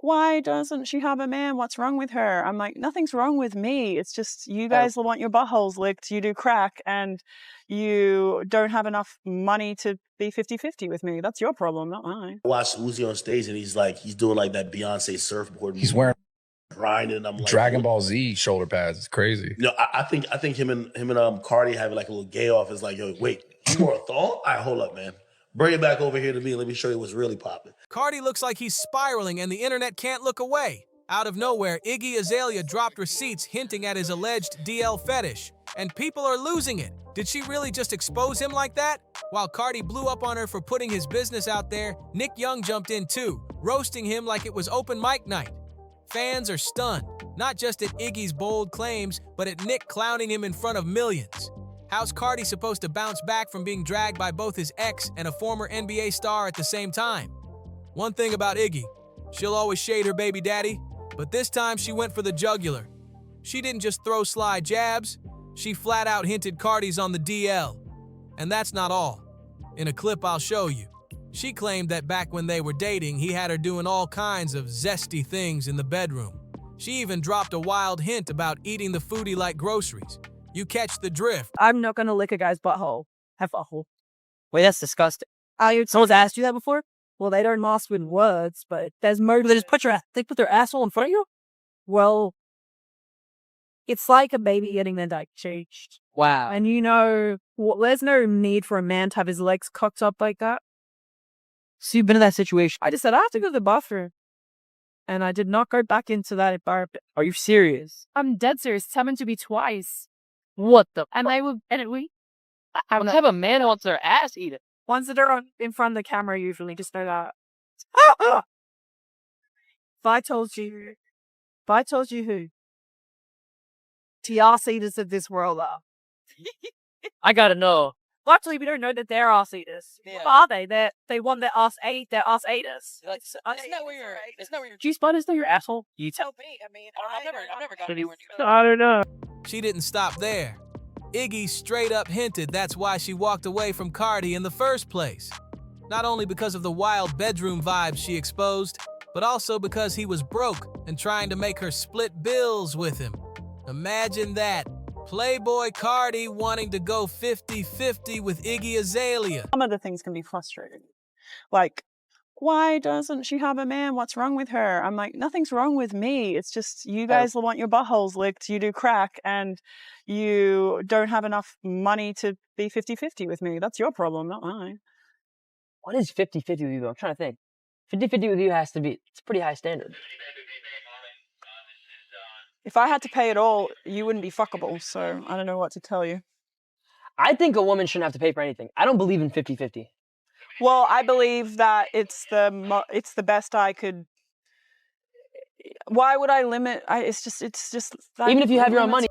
why doesn't she have a man? What's wrong with her? I'm like, nothing's wrong with me. It's just you guys want your buttholes licked, you do crack, and you don't have enough money to be 50-50 with me. That's your problem, not mine. I watched Uzi on stage and he's doing like that Beyonce surfboard. He's wearing grinding. I'm like Dragon Ball Z shoulder pads. It's crazy. You know, I think him and Cardi having like a little gay off is like, yo, wait, you wore a thong? All right, hold up, man. Bring it back over here to me. Let me show you what's really popping. Cardi looks like he's spiraling and the internet can't look away. Out of nowhere, Iggy Azalea dropped receipts hinting at his alleged DL fetish, and people are losing it. Did she really just expose him like that? While Cardi blew up on her for putting his business out there, Nick Young jumped in too, roasting him like it was open mic night. Fans are stunned, not just at Iggy's bold claims, but at Nick clowning him in front of millions. How's Cardi supposed to bounce back from being dragged by both his ex and a former NBA star at the same time? One thing about Iggy, she'll always shade her baby daddy, but this time she went for the jugular. She didn't just throw sly jabs, she flat out hinted Cardi's on the DL. And that's not all. In a clip I'll show you, she claimed that back when they were dating, he had her doing all kinds of zesty things in the bedroom. She even dropped a wild hint about eating the foodie like groceries. You catch the drift. I'm not gonna lick a guy's butthole. Have butthole. Wait, that's disgusting. Someone's asked you that before? Well, they don't mask with words, but there's more. They just put their asshole in front of you? Well, it's like a baby getting their dick changed. Wow. And there's no need for a man to have his legs cocked up like that. So you've been in that situation. I just said, I have to go to the bathroom. And I did not go back into that environment. Are you serious? I'm dead serious. It's happened to me twice. What the? And we I would have a man who wants their ass eaten. Ones that are in front of the camera usually, just know that. If I told you who the ass eaters of this world are. I gotta know. Well, actually, we don't know that they're ass eaters. Yeah. What are they? They want their ass ate. They're ass eaters. Like, isn't that where your G-spot is? Though your asshole? You tell me. I mean, I've never got anywhere near that. I don't know. She didn't stop there. Iggy straight up hinted that's why she walked away from Cardi in the first place. Not only because of the wild bedroom vibes she exposed, but also because he was broke and trying to make her split bills with him. Imagine that. Playboi Carti wanting to go 50-50 with Iggy Azalea. Some of the things can be frustrating. Like, why doesn't she have a man? What's wrong with her? I'm like, nothing's wrong with me. It's just you guys want your buttholes licked, you do crack, and you don't have enough money to be 50-50 with me. That's your problem, not mine. What is 50-50 with you, though? I'm trying to think. 50-50 with you has to be, it's a pretty high standard. If I had to pay it all, you wouldn't be fuckable, so I don't know what to tell you. I think a woman shouldn't have to pay for anything. I don't believe in 50-50. Well, I believe that it's the best I could. Why would I limit? It's just. Even if you have your own money.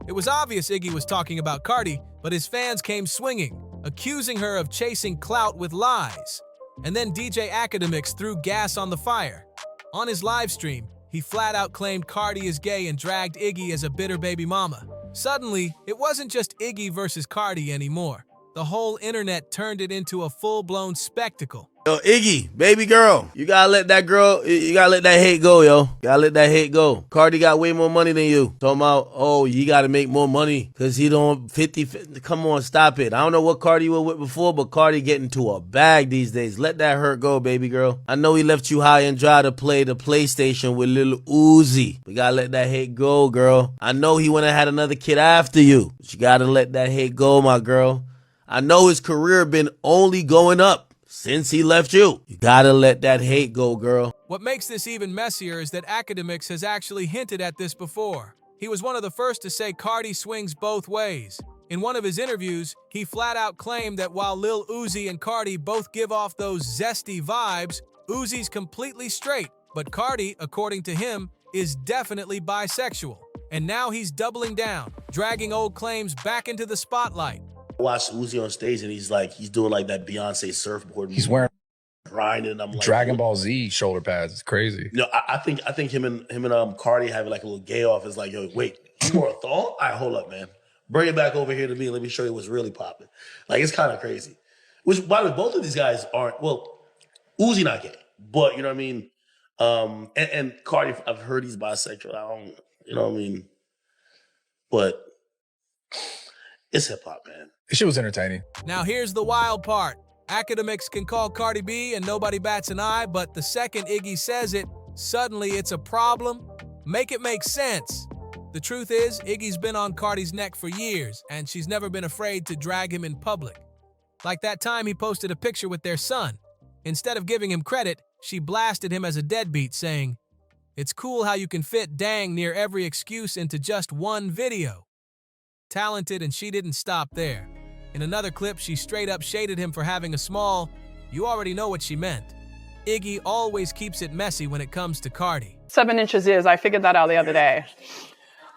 It was obvious Iggy was talking about Cardi, but his fans came swinging, accusing her of chasing clout with lies. And then DJ Akademiks threw gas on the fire. On his live stream, he flat out claimed Cardi is gay and dragged Iggy as a bitter baby mama. Suddenly, it wasn't just Iggy versus Cardi anymore. The whole internet turned it into a full-blown spectacle. Yo, Iggy, baby girl, you gotta let that hate go, yo. You gotta let that hate go. Cardi got way more money than you. Talking about, oh, you gotta make more money because he don't 50. Come on, stop it. I don't know what Cardi was with before, but Cardi getting to a bag these days. Let that hurt go, baby girl. I know he left you high and dry to play the PlayStation with Lil Uzi. We gotta let that hate go, girl. I know he went and had another kid after you, but you gotta let that hate go, my girl. I know his career been only going up since he left you. You gotta let that hate go, girl. What makes this even messier is that Akademiks has actually hinted at this before. He was one of the first to say Cardi swings both ways. In one of his interviews, he flat out claimed that while Lil Uzi and Cardi both give off those zesty vibes, Uzi's completely straight, but Cardi, according to him, is definitely bisexual. And now he's doubling down, dragging old claims back into the spotlight. I watched Uzi on stage and he's doing like that Beyonce surfboard. He's wearing grinding. I'm like Dragon Ball Z shoulder pads. It's crazy. You know, I think him and Cardi having like a little gay off is like, yo, wait, you wore a thong? All right, hold up, man. Bring it back over here to me. Let me show you what's really popping. Like, it's kind of crazy. Which, by the way, both of these guys aren't. Well, Uzi not gay, but you know what I mean. And Cardi, I've heard he's bisexual. I don't, you know what I mean? But it's hip hop, man. This shit was entertaining. Now here's the wild part. Academics can call Cardi B and nobody bats an eye, but the second Iggy says it, suddenly it's a problem. Make it make sense. The truth is, Iggy's been on Cardi's neck for years, and she's never been afraid to drag him in public. Like that time he posted a picture with their son. Instead of giving him credit, she blasted him as a deadbeat, saying, "It's cool how you can fit dang near every excuse into just one video." Talented, and she didn't stop there. In another clip, she straight up shaded him for having a small, you already know what she meant. Iggy always keeps it messy when it comes to Cardi. 7 inches is, I figured that out the other day.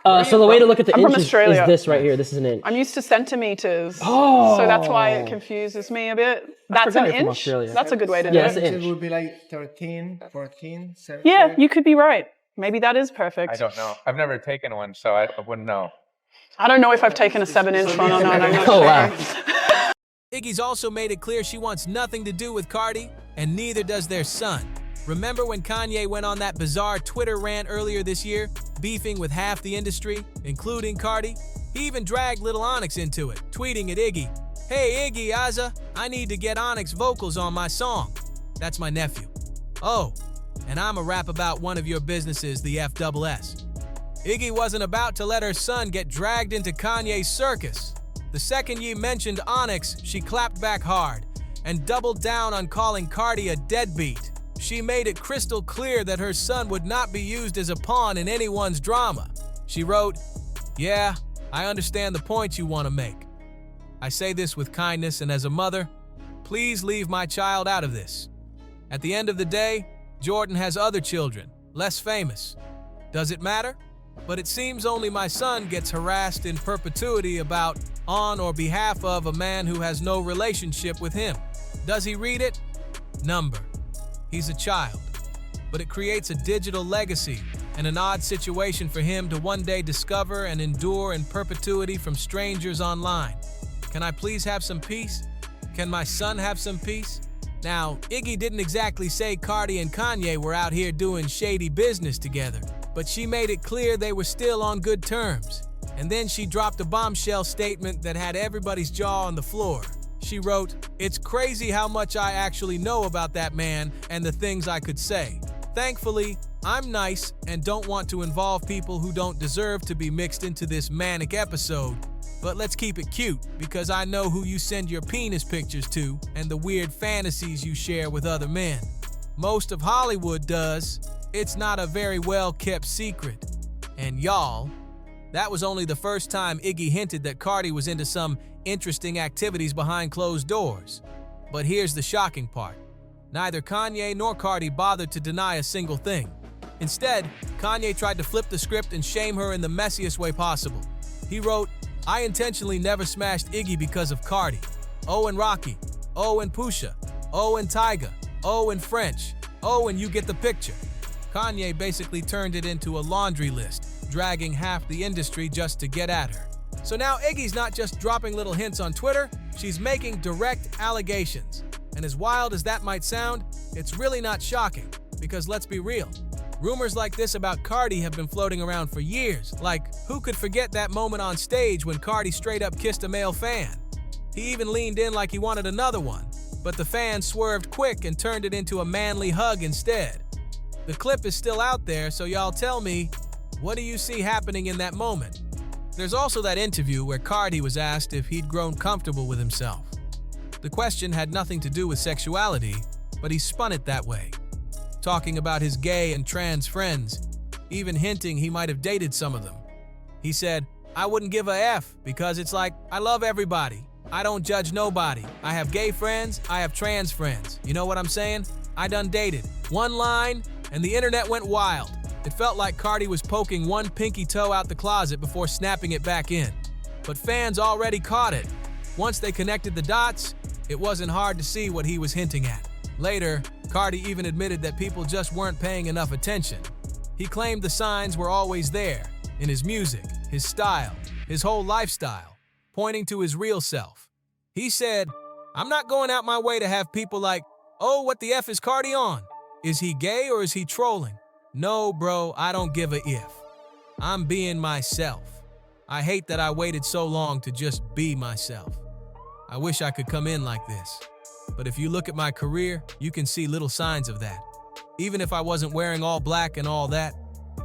So the way to look at the I'm from inches Australia. is this right here. This is an inch. I'm used to centimeters. Oh. So that's why it confuses me a bit. That's forgot an you're from inch? Australia. That's a good way to do Yeah, that's it. an inch. It would be like 13, 14, 17. Yeah, you could be right. Maybe that is perfect. I don't know. I've never taken one, so I wouldn't know. I don't know if I've taken a 7-inch one or not. I'm not Oh, sure. wow. Iggy's also made it clear she wants nothing to do with Cardi, and neither does their son. Remember when Kanye went on that bizarre Twitter rant earlier this year, beefing with half the industry, including Cardi? He even dragged Lil Onyx into it, tweeting at Iggy, "Hey Iggy Azza, I need to get Onyx vocals on my song. That's my nephew. Oh, and I'ma rap about one of your businesses, the FSS." Iggy wasn't about to let her son get dragged into Kanye's circus. The second Ye mentioned Onyx, she clapped back hard and doubled down on calling Cardi a deadbeat. She made it crystal clear that her son would not be used as a pawn in anyone's drama. She wrote, "Yeah, I understand the point you want to make. I say this with kindness, and as a mother, please leave my child out of this. At the end of the day, Jordan has other children, less famous. Does it matter? But it seems only my son gets harassed in perpetuity about, on or behalf of a man who has no relationship with him. Does he read it? Number. He's a child. But it creates a digital legacy and an odd situation for him to one day discover and endure in perpetuity from strangers online. Can I please have some peace? Can my son have some peace?" Now, Iggy didn't exactly say Cardi and Kanye were out here doing shady business together, but she made it clear they were still on good terms. And then she dropped a bombshell statement that had everybody's jaw on the floor. She wrote, "It's crazy how much I actually know about that man and the things I could say. Thankfully, I'm nice and don't want to involve people who don't deserve to be mixed into this manic episode. But let's keep it cute, because I know who you send your penis pictures to and the weird fantasies you share with other men. Most of Hollywood does. It's not a very well-kept secret. And y'all," that was only the first time Iggy hinted that Cardi was into some interesting activities behind closed doors. But here's the shocking part. Neither Kanye nor Cardi bothered to deny a single thing. Instead, Kanye tried to flip the script and shame her in the messiest way possible. He wrote, "I intentionally never smashed Iggy because of Cardi. Oh, and Rocky. Oh, and Pusha. Oh, and Tyga. Oh, and French. Oh, and you get the picture." Kanye basically turned it into a laundry list, dragging half the industry just to get at her. So now Iggy's not just dropping little hints on Twitter, she's making direct allegations. And as wild as that might sound, it's really not shocking, because let's be real. Rumors like this about Cardi have been floating around for years, like who could forget that moment on stage when Cardi straight up kissed a male fan? He even leaned in like he wanted another one, but the fan swerved quick and turned it into a manly hug instead. The clip is still out there, so y'all tell me, what do you see happening in that moment? There's also that interview where Cardi was asked if he'd grown comfortable with himself. The question had nothing to do with sexuality, but he spun it that way, talking about his gay and trans friends, even hinting he might have dated some of them. He said, "I wouldn't give a F because it's like, I love everybody. I don't judge nobody. I have gay friends, I have trans friends. You know what I'm saying? I done dated." One line, and the internet went wild. It felt like Cardi was poking one pinky toe out the closet before snapping it back in. But fans already caught it. Once they connected the dots, it wasn't hard to see what he was hinting at. Later, Cardi even admitted that people just weren't paying enough attention. He claimed the signs were always there, in his music, his style, his whole lifestyle, pointing to his real self. He said, "I'm not going out my way to have people like, 'Oh, what the F is Cardi on?' Is he gay or is he trolling? No, bro, I don't give a if. I'm being myself. I hate that I waited so long to just be myself. I wish I could come in like this. But if you look at my career, you can see little signs of that. Even if I wasn't wearing all black and all that,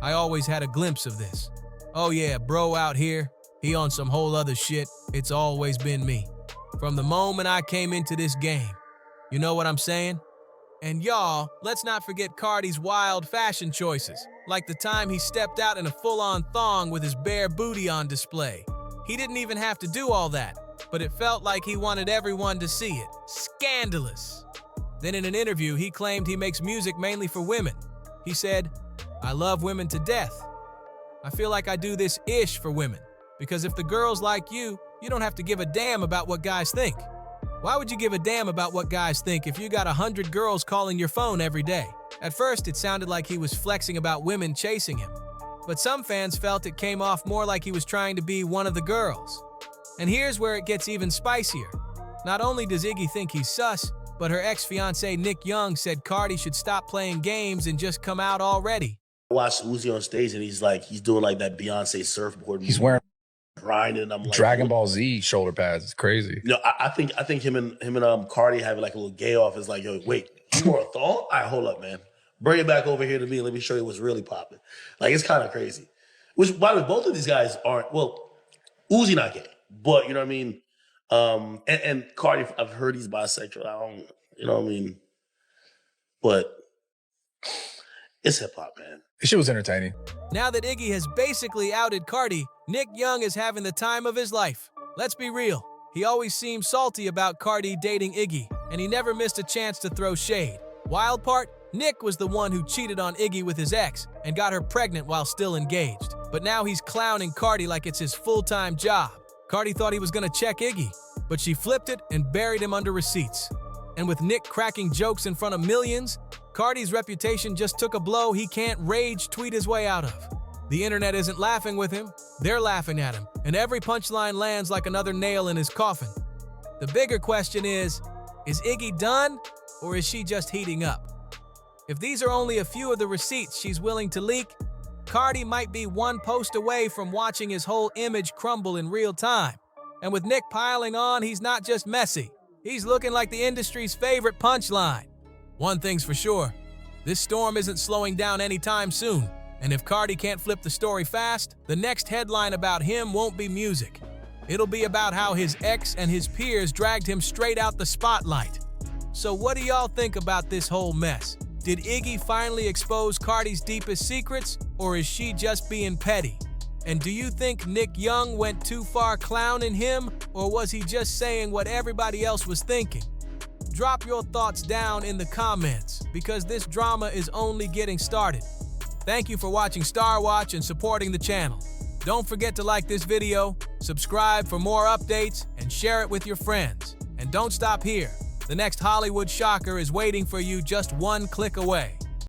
I always had a glimpse of this. Oh yeah, bro out here, he on some whole other shit. It's always been me. From the moment I came into this game. You know what I'm saying? And y'all, let's not forget Cardi's wild fashion choices, like the time he stepped out in a full-on thong with his bare booty on display. He didn't even have to do all that, but it felt like he wanted everyone to see it. Scandalous. Then in an interview, he claimed he makes music mainly for women. He said, "I love women to death. I feel like I do this ish for women, because if the girls like you, you don't have to give a damn about what guys think. Why would you give a damn about what guys think if you got 100 girls calling your phone every day?" At first, it sounded like he was flexing about women chasing him, but some fans felt it came off more like he was trying to be one of the girls. And here's where it gets even spicier. Not only does Iggy think he's sus, but her ex-fiancé Nick Young said Cardi should stop playing games and just come out already. I watched Uzi on stage and he's doing like that Beyonce surfboard. He's wearing grinding. And I'm like, Dragon Ball Z shoulder pads. It's crazy. You know, I think him and Cardi having like a little gay off is like, yo, wait, you wore a thong? All right, hold up, man. Bring it back over here to me and let me show you what's really popping. Like, it's kind of crazy. Which, by the way, both of these guys aren't, well, Uzi not gay, but you know what I mean? And Cardi, I've heard he's bisexual. I don't, you know what I mean? But it's hip hop, man. This shit was entertaining. Now that Iggy has basically outed Cardi, Nick Young is having the time of his life. Let's be real. He always seemed salty about Cardi dating Iggy, and he never missed a chance to throw shade. Wild part, Nick was the one who cheated on Iggy with his ex and got her pregnant while still engaged. But now he's clowning Cardi like it's his full-time job. Cardi thought he was gonna check Iggy, but she flipped it and buried him under receipts. And with Nick cracking jokes in front of millions, Cardi's reputation just took a blow he can't rage tweet his way out of. The internet isn't laughing with him, they're laughing at him, and every punchline lands like another nail in his coffin. The bigger question is Iggy done, or is she just heating up? If these are only a few of the receipts she's willing to leak, Cardi might be one post away from watching his whole image crumble in real time. And with Nick piling on, he's not just messy, he's looking like the industry's favorite punchline. One thing's for sure, this storm isn't slowing down anytime soon. And if Cardi can't flip the story fast, the next headline about him won't be music. It'll be about how his ex and his peers dragged him straight out the spotlight. So what do y'all think about this whole mess? Did Iggy finally expose Cardi's deepest secrets, or is she just being petty? And do you think Nick Young went too far clowning him, or was he just saying what everybody else was thinking? Drop your thoughts down in the comments, because this drama is only getting started. Thank you for watching Star Watch and supporting the channel. Don't forget to like this video, subscribe for more updates, and share it with your friends. And don't stop here. The next Hollywood shocker is waiting for you just one click away.